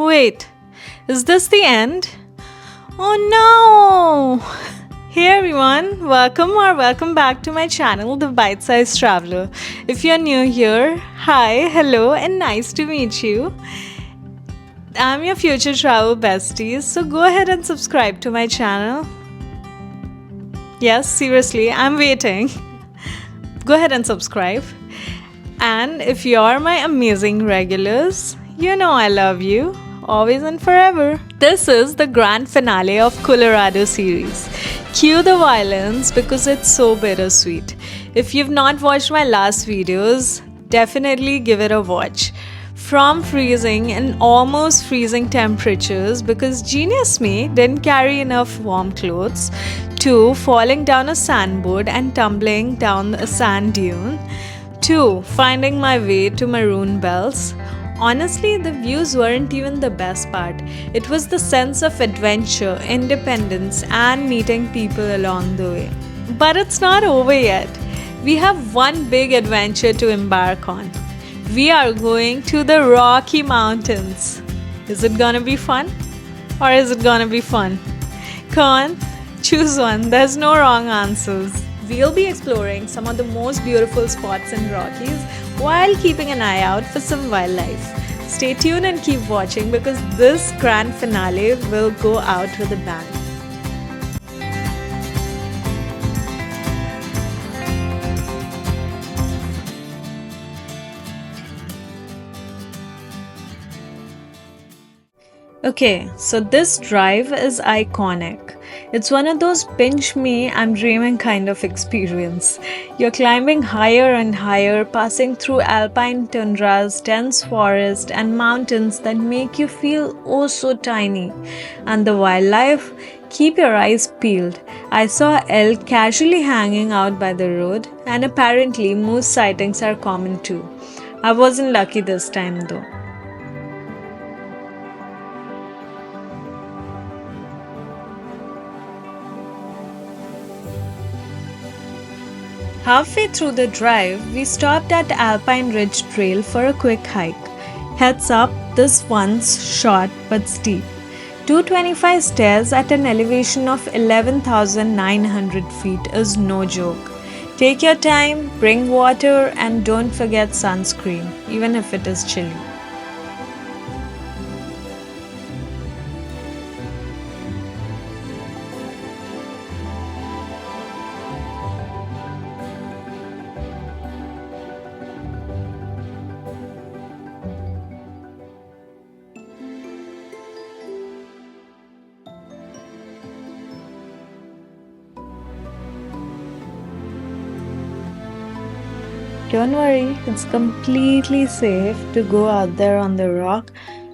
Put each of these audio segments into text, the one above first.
Wait, is this the end? Oh no! Hey everyone, welcome back to my channel, The Bite Size Traveler. If you're new here, hi, hello, and nice to meet you. I'm your future travel besties, so go ahead and subscribe to my channel. Yes, seriously, I'm waiting. Go ahead and subscribe. And if you're my amazing regulars, you know I love you, always and forever. This is the grand finale of Colorado series. Cue the violence because it's so bittersweet. If you've not watched my last videos, definitely give it a watch. From freezing and almost freezing temperatures because genius me didn't carry enough warm clothes, to falling down a sandboard and tumbling down a sand dune, to finding my way to Maroon Bells. Honestly, the views weren't even the best part. It was the sense of adventure, independence, and meeting people along the way. But it's not over yet. We have one big adventure to embark on. We are going to the Rocky Mountains. Is it gonna be fun? Or is it gonna be fun? Come on, choose one. There's no wrong answers. We'll be exploring some of the most beautiful spots in Rockies while keeping an eye out for some wildlife. Stay tuned and keep watching because this grand finale will go out with a bang. Okay, so this drive is iconic. It's one of those pinch me, I'm dreaming kind of experience. You're climbing higher and higher, passing through alpine tundras, dense forest, and mountains that make you feel oh so tiny. And the wildlife? Keep your eyes peeled. I saw elk casually hanging out by the road, and apparently moose sightings are common too. I wasn't lucky this time though. Halfway through the drive, we stopped at Alpine Ridge Trail for a quick hike. Heads up, this one's short but steep. 225 stairs at an elevation of 11,900 feet is no joke. Take your time, bring water, and don't forget sunscreen, even if it is chilly. Don't worry, it's completely safe to go out there on the rock.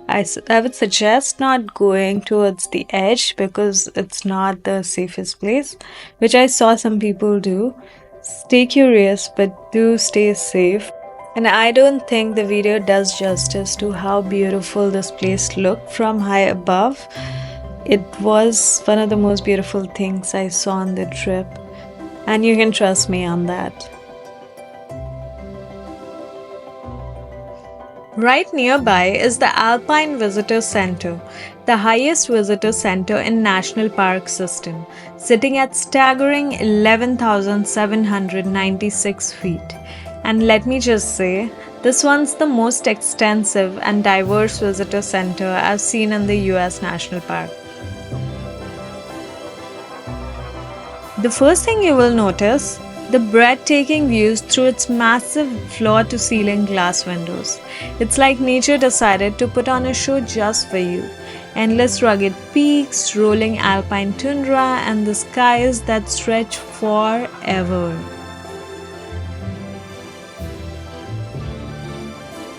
I would suggest not going towards the edge because it's not the safest place, which I saw some people do. Stay curious, but do stay safe. And I don't think the video does justice to how beautiful this place looked from high above. It was one of the most beautiful things I saw on the trip, and you can trust me on that. Right nearby is the Alpine Visitor Center, the highest visitor center in National Park System, sitting at staggering 11,796 feet. And let me just say, this one's the most extensive and diverse visitor center I've seen in the US National Park. The first thing you will notice, the breathtaking views through its massive floor-to-ceiling glass windows. It's like nature decided to put on a show just for you. Endless rugged peaks, rolling alpine tundra, and the skies that stretch forever.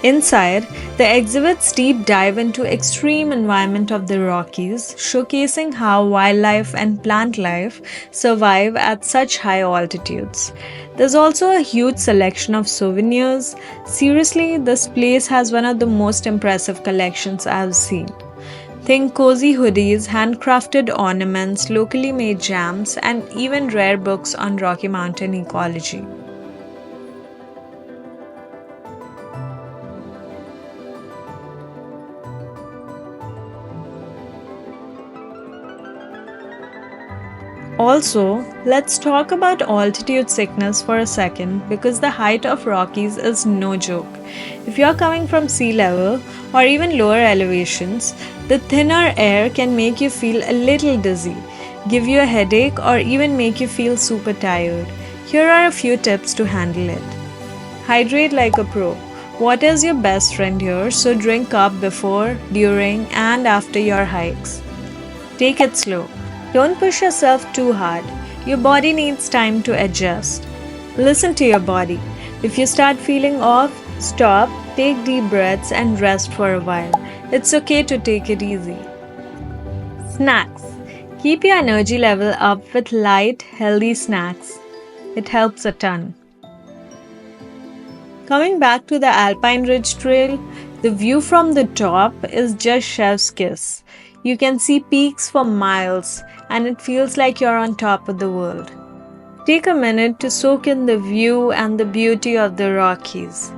Inside, the exhibits deep dive into extreme environment of the Rockies, showcasing how wildlife and plant life survive at such high altitudes. There's also a huge selection of souvenirs. Seriously, this place has one of the most impressive collections I've seen. Think cozy hoodies, handcrafted ornaments, locally made jams, and even rare books on Rocky Mountain ecology. Also, let's talk about altitude sickness for a second because the height of Rockies is no joke. If you're coming from sea level or even lower elevations, the thinner air can make you feel a little dizzy, give you a headache, or even make you feel super tired. Here are a few tips to handle it. Hydrate like a pro. Water is your best friend here, so drink up before, during, and after your hikes. Take it slow. Don't push yourself too hard. Your body needs time to adjust. Listen to your body. If you start feeling off, stop, take deep breaths, and rest for a while. It's okay to take it easy. Snacks. Keep your energy level up with light, healthy snacks. It helps a ton. Coming back to the Alpine Ridge Trail, the view from the top is just chef's kiss. You can see peaks for miles, and it feels like you're on top of the world. Take a minute to soak in the view and the beauty of the Rockies.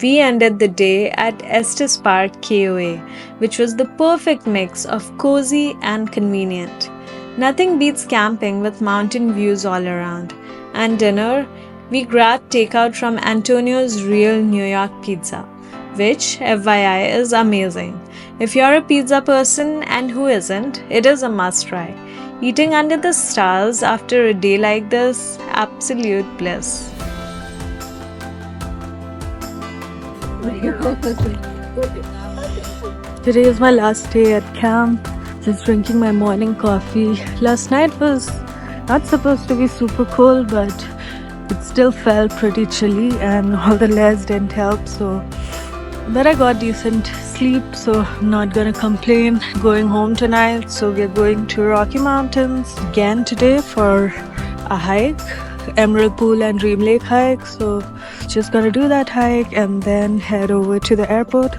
We ended the day at Estes Park KOA, which was the perfect mix of cozy and convenient. Nothing beats camping with mountain views all around. And dinner, we grabbed takeout from Antonio's Real New York Pizza, which, FYI, is amazing. If you're a pizza person, and who isn't, it is a must try. Eating under the stars after a day like this, absolute bliss. Today is my last day at camp, just drinking my morning coffee. Last night was not supposed to be super cold, but it still felt pretty chilly and all the layers didn't help, but I got decent sleep, so I'm not gonna complain. Going home tonight, so we're going to Rocky Mountains again today for a hike, Emerald Pool and Dream Lake hike, so just gonna do that hike and then head over to the airport.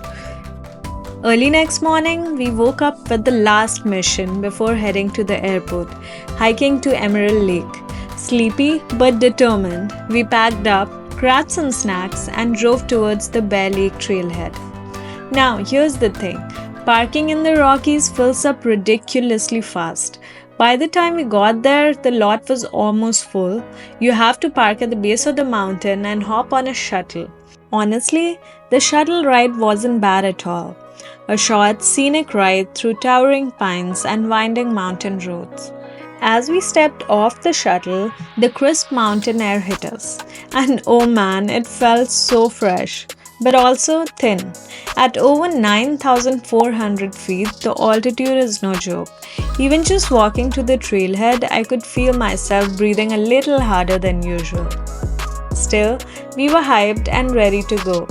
Early next morning, we woke up with the last mission before heading to the airport, hiking to Emerald Lake. Sleepy but determined, we packed up, grabbed some snacks, and drove towards the Bear Lake Trailhead. Now, here's the thing. Parking in the Rockies fills up ridiculously fast. By the time we got there, the lot was almost full. You have to park at the base of the mountain and hop on a shuttle. Honestly, the shuttle ride wasn't bad at all. A short, scenic ride through towering pines and winding mountain roads. As we stepped off the shuttle, the crisp mountain air hit us. And oh man, it felt so fresh, but also thin. At over 9,400 feet, the altitude is no joke. Even just walking to the trailhead, I could feel myself breathing a little harder than usual. Still, we were hyped and ready to go.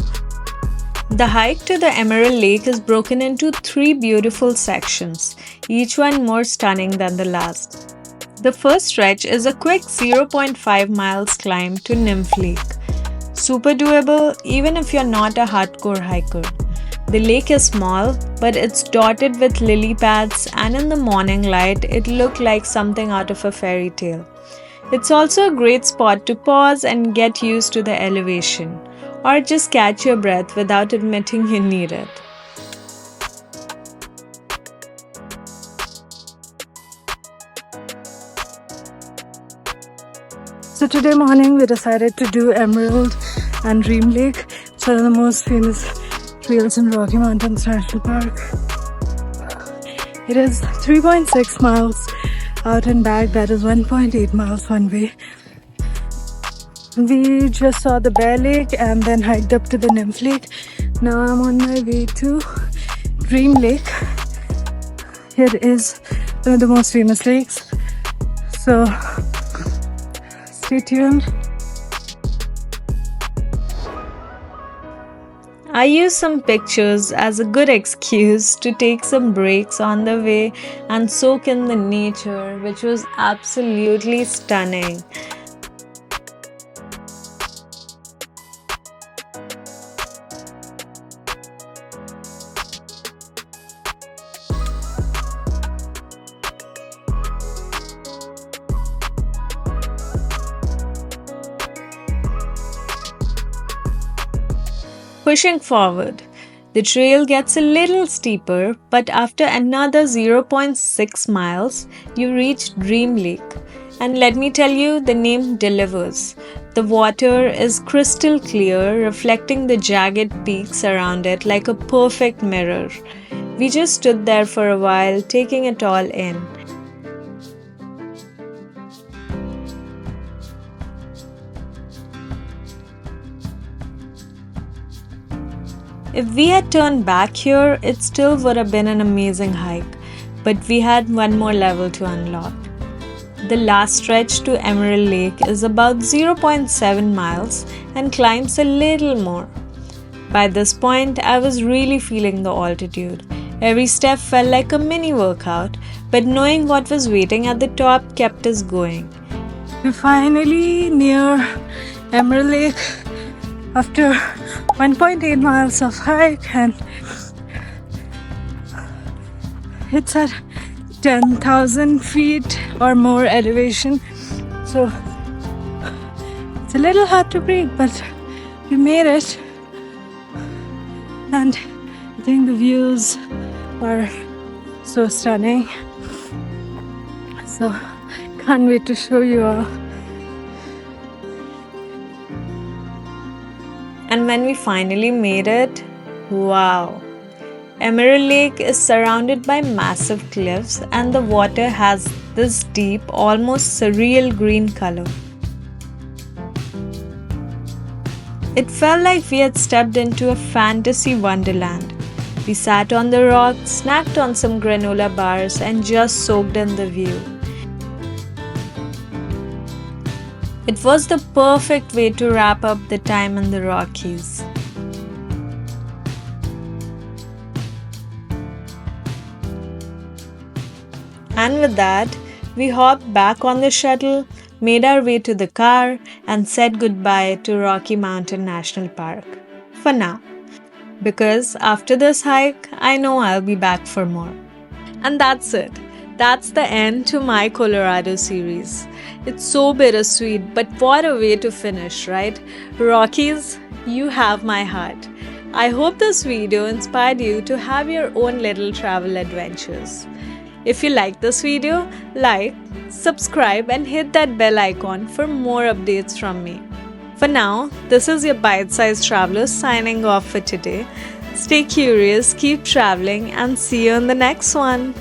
The hike to the Emerald Lake is broken into 3 beautiful sections, each one more stunning than the last. The first stretch is a quick 0.5 miles climb to Nymph Lake. Super doable even if you're not a hardcore hiker. The lake is small, but it's dotted with lily pads, and in the morning light, it looked like something out of a fairy tale. It's also a great spot to pause and get used to the elevation, or just catch your breath without admitting you need it. So today morning we decided to do Emerald and Dream Lake, which are the most famous trails in Rocky Mountains National Park. It is 3.6 miles out and back, that is 1.8 miles one way. We just saw the Bear Lake and then hiked up to the Nymph Lake. Now I'm on my way to Dream Lake. Here is one of the most famous lakes. So stay tuned. I used some pictures as a good excuse to take some breaks on the way and soak in the nature, which was absolutely stunning. Pushing forward. The trail gets a little steeper, but after another 0.6 miles, you reach Dream Lake. And let me tell you, the name delivers. The water is crystal clear, reflecting the jagged peaks around it like a perfect mirror. We just stood there for a while, taking it all in. If we had turned back here, it still would have been an amazing hike, but we had one more level to unlock. The last stretch to Emerald Lake is about 0.7 miles and climbs a little more. By this point, I was really feeling the altitude. Every step felt like a mini workout, but knowing what was waiting at the top kept us going. We're finally near Emerald Lake after 1.8 miles of hike, and it's at 10,000 feet or more elevation, so it's a little hard to breathe, but we made it. And I think the views are so stunning, so can't wait to show you all. And when we finally made it, wow! Emerald Lake is surrounded by massive cliffs and the water has this deep, almost surreal green color. It felt like we had stepped into a fantasy wonderland. We sat on the rocks, snacked on some granola bars and just soaked in the view. It was the perfect way to wrap up the time in the Rockies. And with that, we hopped back on the shuttle, made our way to the car, and said goodbye to Rocky Mountain National Park. For now. Because after this hike, I know I'll be back for more. And that's it. That's the end to my Colorado series. It's so bittersweet, but what a way to finish, right? Rockies, you have my heart. I hope this video inspired you to have your own little travel adventures. If you like this video, like, subscribe and hit that bell icon for more updates from me. For now, this is your bite-sized traveler signing off for today. Stay curious, keep traveling, and see you in the next one.